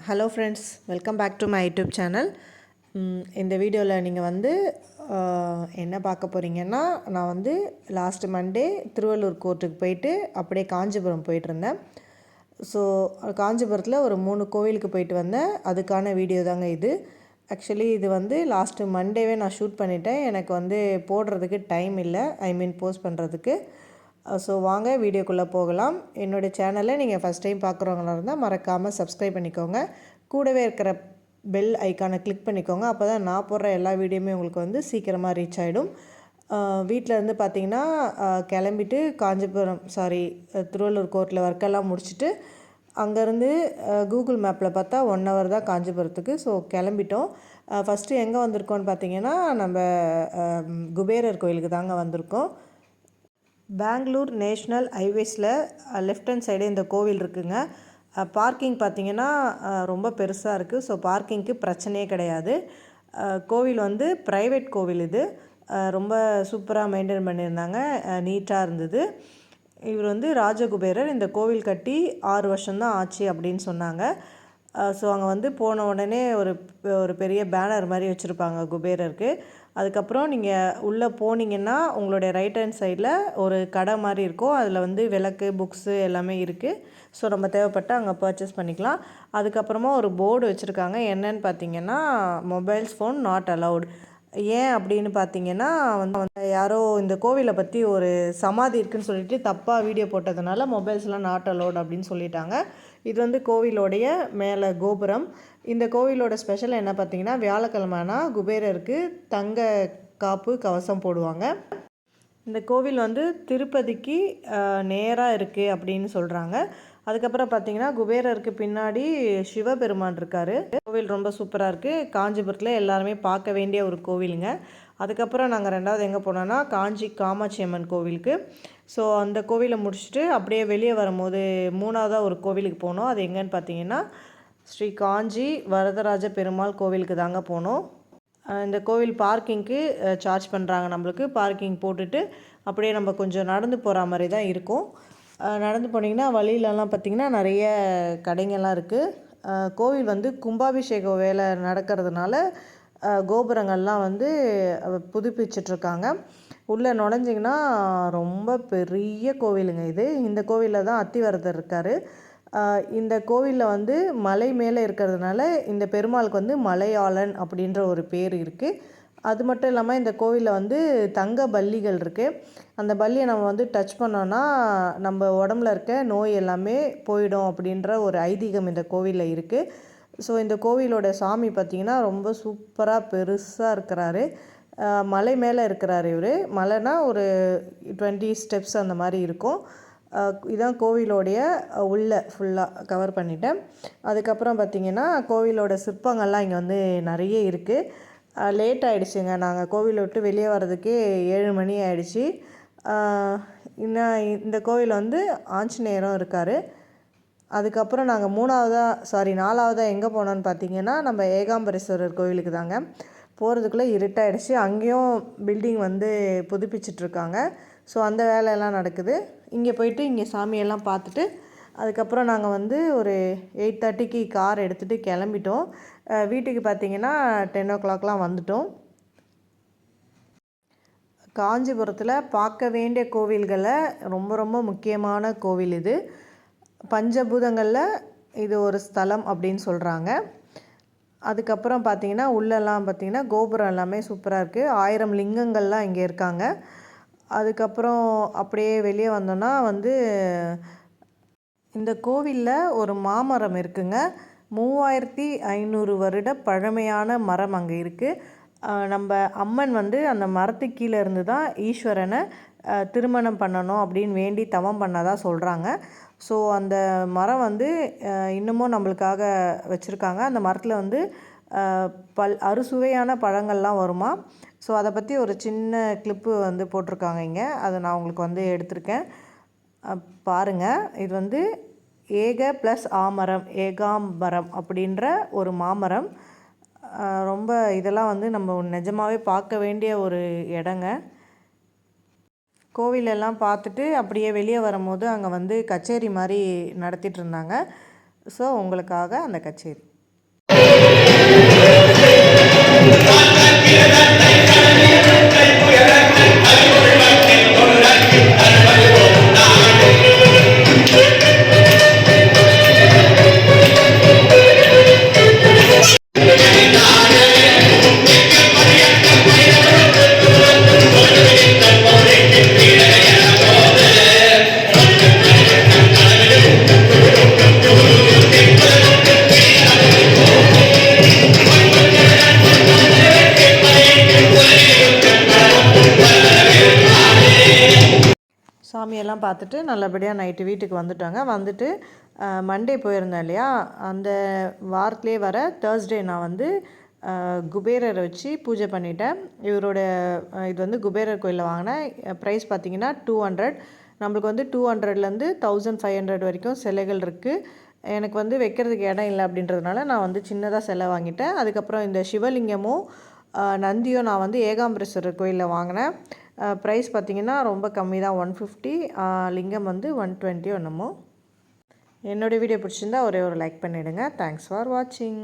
Hello friends, welcome back to my YouTube channel. இந்த வீடியோவில் நீங்கள் என்ன பார்க்க போகிறீங்கன்னா, நான் லாஸ்ட் மண்டே திருவள்ளூர் கோர்ட்டுக்கு போயிட்டு அப்படியே காஞ்சிபுரம் போயிட்டுருந்தேன். ஸோ காஞ்சிபுரத்தில் ஒரு 3 கோவிலுக்கு போயிட்டு வந்தேன். அதுக்கான வீடியோ தாங்க இது. ஆக்சுவலி இது லாஸ்ட்டு மண்டேவே நான் ஷூட் பண்ணிட்டேன். எனக்கு போடுறதுக்கு டைம் இல்லை, போஸ்ட் பண்ணுறதுக்கு. ஸோ வாங்க வீடியோக்குள்ளே போகலாம். என்னோடய சேனலை நீங்கள் ஃபஸ்ட் டைம் பார்க்குறவங்களா இருந்தால் மறக்காமல் சப்ஸ்கிரைப் பண்ணிக்கோங்க. கூடவே இருக்கிற பெல் ஐக்கானை கிளிக் பண்ணிக்கோங்க. அப்போ தான் நான் போடுற எல்லா வீடியோமே உங்களுக்கு சீக்கிரமாக ரீச் ஆகிடும். வீட்டிலேருந்து பார்த்திங்கன்னா கிளம்பிட்டு திருவள்ளூர் கோர்ட்டில் ஒர்க்கெல்லாம் முடிச்சுட்டு அங்கேருந்து கூகுள் மேப்பில் பார்த்தா 1 hour தான் காஞ்சிபுரத்துக்கு. ஸோ கிளம்பிட்டோம். ஃபஸ்ட்டு எங்கே வந்திருக்கோன்னு பார்த்திங்கன்னா, நம்ம குபேரர் கோயிலுக்கு தாங்க வந்திருக்கோம். பெங்களூர் நேஷ்னல் ஹைவேஸில் லெஃப்ட் ஹேண்ட் சைடு இந்த கோவில் இருக்குதுங்க. பார்க்கிங் பார்த்திங்கன்னா ரொம்ப பெருசாக இருக்குது. ஸோ பார்க்கிங்க்கு பிரச்சனையே கிடையாது. கோவில் ப்ரைவேட் கோவில். இது ரொம்ப சூப்பராக மெயின்டைன் பண்ணியிருந்தாங்க, நீட்டாக இருந்தது. இவர் ராஜகுபேரர். இந்த கோவில் கட்டி 6 வருஷம்தான் ஆச்சு அப்படின்னு சொன்னாங்க. ஸோ அங்கே போன உடனே ஒரு பெரிய பேனர் மாதிரி வச்சுருப்பாங்க குபேரருக்கு. அதுக்கப்புறம் நீங்கள் உள்ளே போனீங்கன்னா உங்களுடைய ரைட் ஹேண்ட் சைடில் ஒரு கடை மாதிரி இருக்கும். அதில் விளக்கு, புக்ஸு எல்லாமே இருக்குது. ஸோ நம்ம தேவைப்பட்டால் அங்கே பர்ச்சேஸ் பண்ணிக்கலாம். அதுக்கப்புறமா ஒரு போர்டு வச்சுருக்காங்க. என்னன்னு பார்த்தீங்கன்னா, மொபைல்ஸ் ஃபோன் நாட் அலவுட். ஏன் அப்படின்னு பார்த்தீங்கன்னா, யாரோ இந்த கோவிலை பற்றி ஒரு சமாதி இருக்குதுன்னு சொல்லிட்டு தப்பாக வீடியோ போட்டதுனால மொபைல்ஸ்லாம் நாட் அலவுட் அப்படின்னு சொல்லிட்டாங்க. இது கோவிலோடைய மேலே கோபுரம். இந்த கோவிலோட ஸ்பெஷல் என்ன பார்த்தீங்கன்னா, வியாழக்கிழமைனா குபேரருக்கு தங்க காப்பு கவசம் போடுவாங்க. இந்த கோவில் திருப்பதிக்கு நேராக இருக்குது அப்படின்னு சொல்கிறாங்க. அதுக்கப்புறம் பார்த்திங்கன்னா, குபேரருக்கு பின்னாடி சிவபெருமான் இருக்கார். கோவில் ரொம்ப சூப்பராக இருக்குது. காஞ்சிபுரத்தில் எல்லாருமே பார்க்க வேண்டிய ஒரு கோவிலுங்க. அதுக்கப்புறம் நாங்கள் 2வது எங்கே போனோன்னா, காமாட்சி அம்மன் கோவிலுக்கு. ஸோ அந்த கோவிலை முடிச்சுட்டு அப்படியே வெளியே வரும்போது 3வதாக ஒரு கோவிலுக்கு போனோம். அது எங்கேன்னு பார்த்தீங்கன்னா, ஸ்ரீ காஞ்சி வரதராஜ பெருமாள் கோவிலுக்கு தாங்க போனோம். இந்த கோவில் பார்க்கிங்க்கு சார்ஜ் பண்ணுறாங்க. நம்மளுக்கு பார்க்கிங் போட்டுட்டு அப்படியே நம்ம கொஞ்சம் நடந்து போகிற மாதிரி தான் இருக்கும். நடந்து போனீங்கன்னா வழியிலலாம் பார்த்திங்கன்னா நிறைய கடைங்கள்லாம் இருக்குது. கோவில் கும்பாபிஷேக வேலை நடக்கிறதுனால கோபுரங்கள்லாம் புதுப்பிச்சிட்ருக்காங்க. உள்ளே நுழைஞ்சிங்கன்னா ரொம்ப பெரிய கோவிலுங்க இது. இந்த கோவிலில் தான் அத்திவரதர் இருக்கார். இந்த கோவிலில் மலை மேலே இருக்கிறதுனால இந்த பெருமாளுக்கு மலையாளன் அப்படின்ற ஒரு பேர் இருக்குது. அது மட்டும் இல்லாமல் இந்த கோவிலில் தங்க பல்லிகள் இருக்குது. அந்த பல்லியை நம்ம டச் பண்ணோன்னா நம்ம உடம்புல இருக்க நோய் எல்லாமே போயிடும் அப்படின்ற ஒரு ஐதீகம் இந்த கோவிலில் இருக்குது. ஸோ இந்த கோவிலோட சாமி பார்த்திங்கன்னா ரொம்ப சூப்பராக பெருசாக இருக்கிறாரு. மலை மேலே இருக்கிறாரு இவர். மலைனா ஒரு 20 steps அந்த மாதிரி இருக்கும். இதான் கோவிலோடைய உள்ளே ஃபுல்லாக கவர் பண்ணிட்டேன். அதுக்கப்புறம் பார்த்திங்கன்னா, கோவிலோட சிற்பங்கள்லாம் இங்கே நிறைய இருக்குது. லேட் ஆகிடுச்சுங்க. நாங்கள் கோவிலை விட்டு வெளியே வர்றதுக்கே 7 மணி ஆகிடுச்சி. இன்னும் இந்த கோவில் ஆஞ்சநேயரும் இருக்கார். அதுக்கப்புறம் நாங்கள் 4வதாக எங்கே போனோன்னு பார்த்தீங்கன்னா, நம்ம ஏகாம்பரேஸ்வரர் கோவிலுக்கு தாங்க. போகிறதுக்குள்ளே இருட்டாயிடுச்சு. அங்கேயும் பில்டிங் புதுப்பிச்சிட்ருக்காங்க. ஸோ அந்த வேலையெல்லாம் நடக்குது. இங்கே போயிட்டு இங்கே சாமியெல்லாம் பார்த்துட்டு அதுக்கப்புறம் நாங்கள் ஒரு 8:30க்கு கார் எடுத்துகிட்டு கிளம்பிட்டோம். வீட்டுக்கு பார்த்திங்கன்னா 10 o'clockலாம் வந்துட்டோம். காஞ்சிபுரத்தில் பார்க்க வேண்டிய கோவில்களில் ரொம்ப ரொம்ப முக்கியமான கோவில் இது. பஞ்சபூதங்களில் இது ஒரு ஸ்தலம் அப்படின்னு சொல்கிறாங்க. அதுக்கப்புறம் பார்த்திங்கன்னா, உள்ளெல்லாம் பார்த்திங்கன்னா கோபுரம் எல்லாமே சூப்பராக இருக்குது. 1000 லிங்கங்கள்லாம் இங்கே இருக்காங்க. அதுக்கப்புறம் அப்படியே வெளியே வந்தோன்னா இந்த கோவிலில் ஒரு மாமரம் இருக்குங்க. 3500 வருட பழமையான மரம் அங்கே இருக்குது. நம்ம அம்மன் அந்த மரத்துக்கு கீழே இருந்து தான் ஈஸ்வரனை திருமணம் பண்ணணும் அப்படின்னு வேண்டி தவம் பண்ணதாக சொல்கிறாங்க. ஸோ அந்த மரம் இன்னமும் நம்மளுக்காக வச்சுருக்காங்க. அந்த மரத்தில் அறுசுவையான பழங்கள்லாம் வருமா. ஸோ அதை பற்றி ஒரு சின்ன கிளிப்பு போட்டிருக்காங்க இங்கே. அதை நான் உங்களுக்கு எடுத்திருக்கேன், பாருங்கள். இது ஏக ப்ளஸ் ஆமரம், ஏகாம்பரம் அப்படின்ற ஒரு மாமரம். ரொம்ப இதெல்லாம் நம்ம நிஜமாகவே பார்க்க வேண்டிய ஒரு இடங்க. கோவிலெல்லாம் பார்த்துட்டு அப்படியே வெளியே வரும்போது அங்கே கச்சேரி மாதிரி நடத்திட்டு இருந்தாங்க. ஸோ உங்களுக்காக அந்த கச்சேரி. சாமியெல்லாம் பார்த்துட்டு நல்லபடியாக நைட்டு வீட்டுக்கு வந்துட்டாங்க. வந்துட்டு மண்டே போயிருந்தேன் இல்லையா, அந்த வாரத்திலே வர தேர்ஸ்டே நான் வந்து குபேரரை வச்சு பூஜை பண்ணிட்டேன். இவரோட இது வந்து குபேரர் கோயிலில் வாங்கினேன். ப்ரைஸ் பார்த்திங்கன்னா 200. நம்மளுக்கு வந்து 200லேருந்து 1500 வரைக்கும் சிலைகள் இருக்குது. எனக்கு வந்து வைக்கிறதுக்கு இடம் இல்லை அப்படின்றதுனால நான் வந்து சின்னதாக சிலை வாங்கிட்டேன். அதுக்கப்புறம் இந்த சிவலிங்கமும் நந்தியும் நான் வந்து ஏகாம்பரேஸ்வரர் கோயிலில் வாங்கினேன். ப்ரைஸ் பார்த்திங்கன்னா ரொம்ப கம்மி தான், 150. லிங்கம் வந்து 120 என்னமோ. என்னோடய வீடியோ பிடிச்சிருந்தா ஒரே ஒரு லைக் பண்ணிவிடுங்க. தேங்க்ஸ் ஃபார் வாட்சிங்.